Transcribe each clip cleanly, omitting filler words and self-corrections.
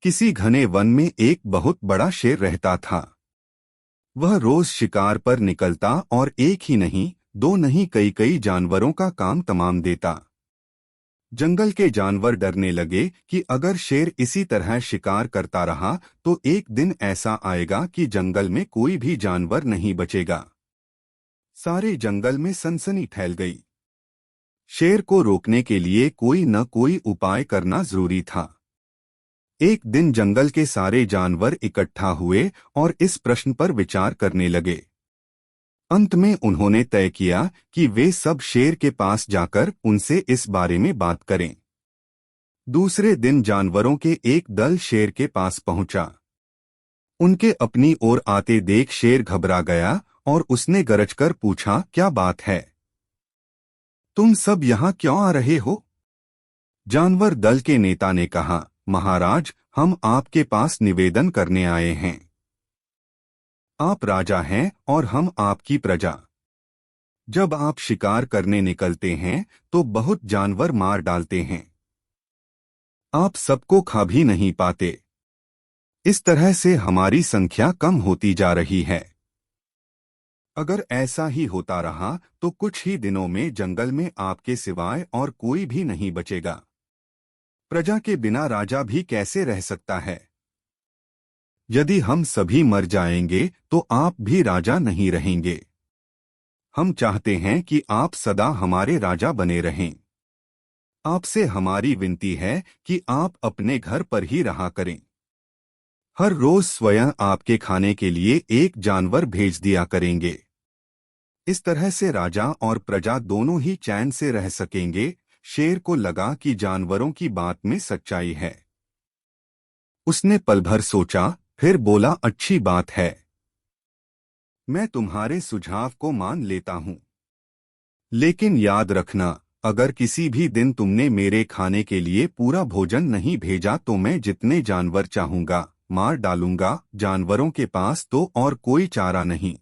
किसी घने वन में एक बहुत बड़ा शेर रहता था। वह रोज शिकार पर निकलता और एक ही नहीं, दो नहीं, कई कई जानवरों का काम तमाम देता। जंगल के जानवर डरने लगे कि अगर शेर इसी तरह शिकार करता रहा तो एक दिन ऐसा आएगा कि जंगल में कोई भी जानवर नहीं बचेगा। सारे जंगल में सनसनी फैल गई। शेर को रोकने के लिए कोई न कोई उपाय करना जरूरी था। एक दिन जंगल के सारे जानवर इकट्ठा हुए और इस प्रश्न पर विचार करने लगे। अंत में उन्होंने तय किया कि वे सब शेर के पास जाकर उनसे इस बारे में बात करें। दूसरे दिन जानवरों के एक दल शेर के पास पहुंचा। उनके अपनी ओर आते देख शेर घबरा गया और उसने गरजकर पूछा, क्या बात है? तुम सब यहाँ क्यों आ रहे हो? जानवर दल के नेता ने कहा, महाराज, हम आपके पास निवेदन करने आए हैं। आप राजा हैं और हम आपकी प्रजा। जब आप शिकार करने निकलते हैं तो बहुत जानवर मार डालते हैं। आप सबको खा भी नहीं पाते। इस तरह से हमारी संख्या कम होती जा रही है। अगर ऐसा ही होता रहा तो कुछ ही दिनों में जंगल में आपके सिवाय और कोई भी नहीं बचेगा। प्रजा के बिना राजा भी कैसे रह सकता है? यदि हम सभी मर जाएंगे तो आप भी राजा नहीं रहेंगे। हम चाहते हैं कि आप सदा हमारे राजा बने रहें। आपसे हमारी विनती है कि आप अपने घर पर ही रहा करें। हर रोज स्वयं आपके खाने के लिए एक जानवर भेज दिया करेंगे। इस तरह से राजा और प्रजा दोनों ही चैन से रह सकेंगे। शेर को लगा कि जानवरों की बात में सच्चाई है। उसने पल भर सोचा, फिर बोला, अच्छी बात है, मैं तुम्हारे सुझाव को मान लेता हूं। लेकिन याद रखना, अगर किसी भी दिन तुमने मेरे खाने के लिए पूरा भोजन नहीं भेजा तो मैं जितने जानवर चाहूंगा मार डालूंगा। जानवरों के पास तो और कोई चारा नहीं।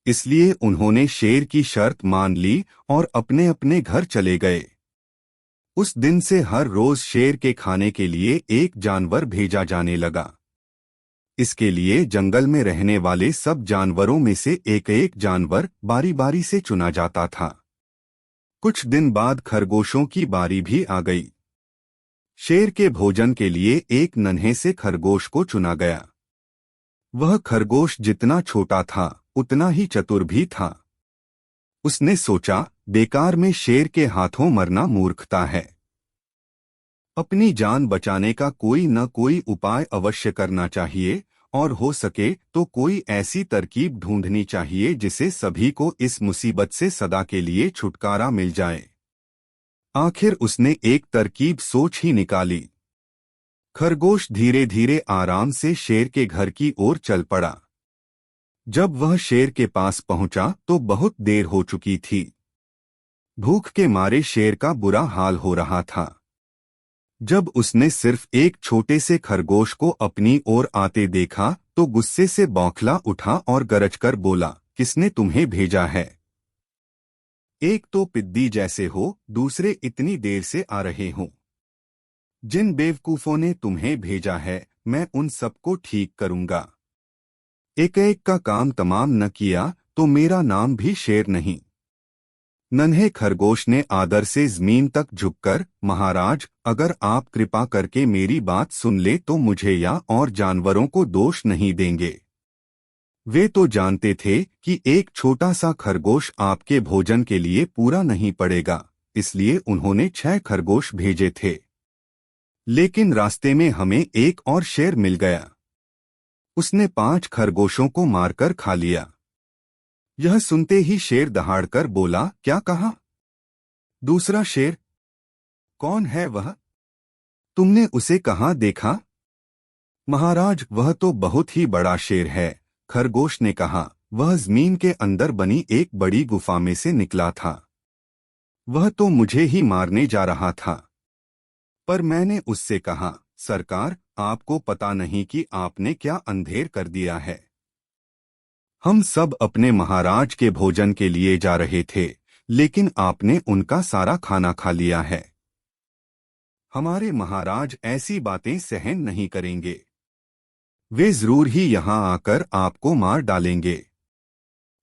इसलिए उन्होंने शेर की शर्त मान ली और अपने अपने घर चले गए। उस दिन से हर रोज शेर के खाने के लिए एक जानवर भेजा जाने लगा। इसके लिए जंगल में रहने वाले सब जानवरों में से एक एक जानवर बारी बारी से चुना जाता था। कुछ दिन बाद खरगोशों की बारी भी आ गई। शेर के भोजन के लिए एक नन्हे से खरगोश को चुना गया। वह खरगोश जितना छोटा था उतना ही चतुर भी था। उसने सोचा, बेकार में शेर के हाथों मरना मूर्खता है। अपनी जान बचाने का कोई न कोई उपाय अवश्य करना चाहिए और हो सके तो कोई ऐसी तरकीब ढूंढनी चाहिए जिसे सभी को इस मुसीबत से सदा के लिए छुटकारा मिल जाए। आखिर उसने एक तरकीब सोच ही निकाली। खरगोश धीरे धीरे आराम से शेर के घर की ओर चल पड़ा। जब वह शेर के पास पहुंचा तो बहुत देर हो चुकी थी। भूख के मारे शेर का बुरा हाल हो रहा था। जब उसने सिर्फ एक छोटे से खरगोश को अपनी ओर आते देखा तो गुस्से से बौखला उठा और गरजकर बोला, किसने तुम्हें भेजा है? एक तो पिद्दी जैसे हो, दूसरे इतनी देर से आ रहे हो। जिन बेवकूफों ने तुम्हें भेजा है मैं उन सबको ठीक करूंगा। एक एक का काम तमाम न किया तो मेरा नाम भी शेर नहीं। नन्हे खरगोश ने आदर से जमीन तक झुककर, महाराज, अगर आप कृपा करके मेरी बात सुन ले तो मुझे या और जानवरों को दोष नहीं देंगे। वे तो जानते थे कि एक छोटा सा खरगोश आपके भोजन के लिए पूरा नहीं पड़ेगा, इसलिए उन्होंने 6 खरगोश भेजे थे। लेकिन रास्ते में हमें एक और शेर मिल गया। उसने 5 खरगोशों को मारकर खा लिया। यह सुनते ही शेर दहाड़कर बोला, क्या कहा? दूसरा शेर? कौन है वह? तुमने उसे कहाँ देखा? महाराज, वह तो बहुत ही बड़ा शेर है, खरगोश ने कहा। वह जमीन के अंदर बनी एक बड़ी गुफा में से निकला था। वह तो मुझे ही मारने जा रहा था। पर मैंने उससे कहा, सरकार, आपको पता नहीं कि आपने क्या अंधेर कर दिया है। हम सब अपने महाराज के भोजन के लिए जा रहे थे, लेकिन आपने उनका सारा खाना खा लिया है। हमारे महाराज ऐसी बातें सहन नहीं करेंगे। वे जरूर ही यहाँ आकर आपको मार डालेंगे।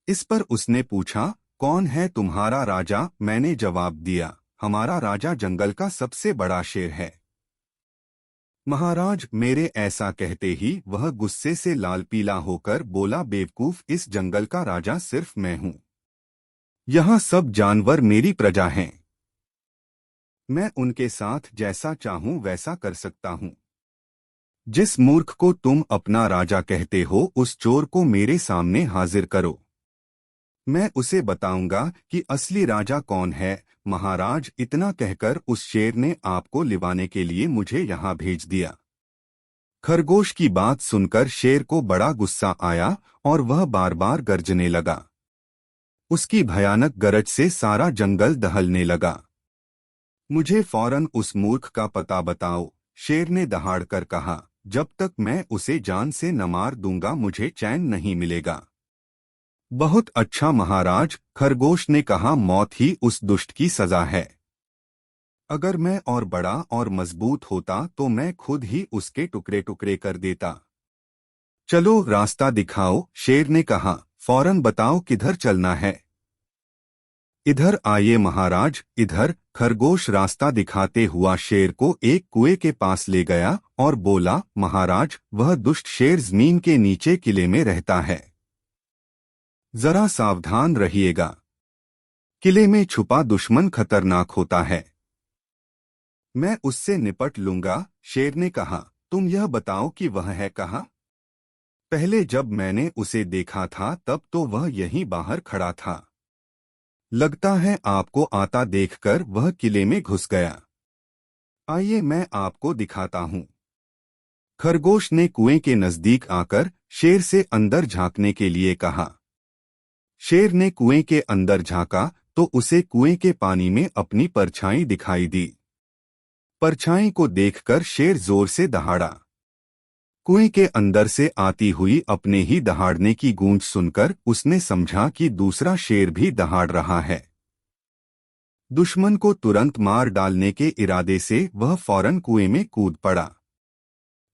इस पर उसने पूछा, कौन है तुम्हारा राजा? मैंने जवाब दिया, हमारा राजा जंगल का सबसे बड़ा शेर है। महाराज मेरे ऐसा कहते ही वह गुस्से से लाल पीला होकर बोला, बेवकूफ, इस जंगल का राजा सिर्फ मैं हूं। यहाँ सब जानवर मेरी प्रजा हैं। मैं उनके साथ जैसा चाहूं वैसा कर सकता हूं। जिस मूर्ख को तुम अपना राजा कहते हो, उस चोर को मेरे सामने हाजिर करो। मैं उसे बताऊंगा कि असली राजा कौन है। महाराज, इतना कहकर उस शेर ने आपको लिवाने के लिए मुझे यहाँ भेज दिया। खरगोश की बात सुनकर शेर को बड़ा गुस्सा आया और वह बार बार गरजने लगा। उसकी भयानक गरज से सारा जंगल दहलने लगा। मुझे फौरन उस मूर्ख का पता बताओ, शेर ने दहाड़कर कहा। जब तक मैं उसे जान से न मार दूंगा मुझे चैन नहीं मिलेगा। बहुत अच्छा महाराज, खरगोश ने कहा, मौत ही उस दुष्ट की सजा है। अगर मैं और बड़ा और मजबूत होता तो मैं खुद ही उसके टुकड़े टुकड़े कर देता। चलो रास्ता दिखाओ, शेर ने कहा। फौरन बताओ किधर चलना है। इधर आइए महाराज, इधर। खरगोश रास्ता दिखाते हुआ शेर को एक कुएं के पास ले गया और बोला, महाराज, वह दुष्ट शेर जमीन के नीचे किले में रहता है। जरा सावधान रहिएगा। किले में छुपा दुश्मन खतरनाक होता है। मैं उससे निपट लूंगा, शेर ने कहा। तुम यह बताओ कि वह है कहाँ? पहले जब मैंने उसे देखा था तब तो वह यहीं बाहर खड़ा था। लगता है आपको आता देखकर वह किले में घुस गया। आइए मैं आपको दिखाता हूँ। खरगोश ने कुएं के नजदीक आकर शेर से अंदर झांकने के लिए कहा। शेर ने कुएं के अंदर झांका तो उसे कुएं के पानी में अपनी परछाई दिखाई दी। परछाई को देखकर शेर जोर से दहाड़ा। कुएं के अंदर से आती हुई अपने ही दहाड़ने की गूंज सुनकर उसने समझा कि दूसरा शेर भी दहाड़ रहा है। दुश्मन को तुरंत मार डालने के इरादे से वह फौरन कुएं में कूद पड़ा।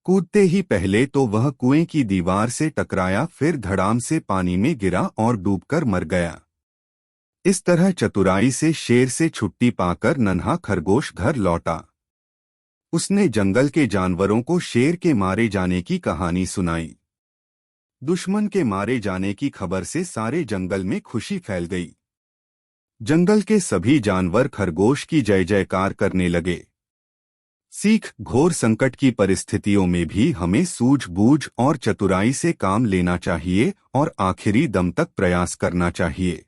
कूदते ही पहले तो वह कुएं की दीवार से टकराया, फिर धड़ाम से पानी में गिरा और डूबकर मर गया। इस तरह चतुराई से शेर से छुट्टी पाकर नन्हा खरगोश घर लौटा। उसने जंगल के जानवरों को शेर के मारे जाने की कहानी सुनाई। दुश्मन के मारे जाने की खबर से सारे जंगल में खुशी फैल गई। जंगल के सभी जानवर खरगोश की जय जयकार करने लगे। सीख, घोर संकट की परिस्थितियों में भी हमें सूझबूझ और चतुराई से काम लेना चाहिए और आखिरी दम तक प्रयास करना चाहिए।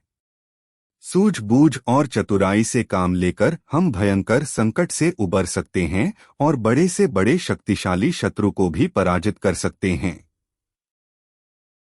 सूझबूझ और चतुराई से काम लेकर हम भयंकर संकट से उबर सकते हैं और बड़े से बड़े शक्तिशाली शत्रु को भी पराजित कर सकते हैं।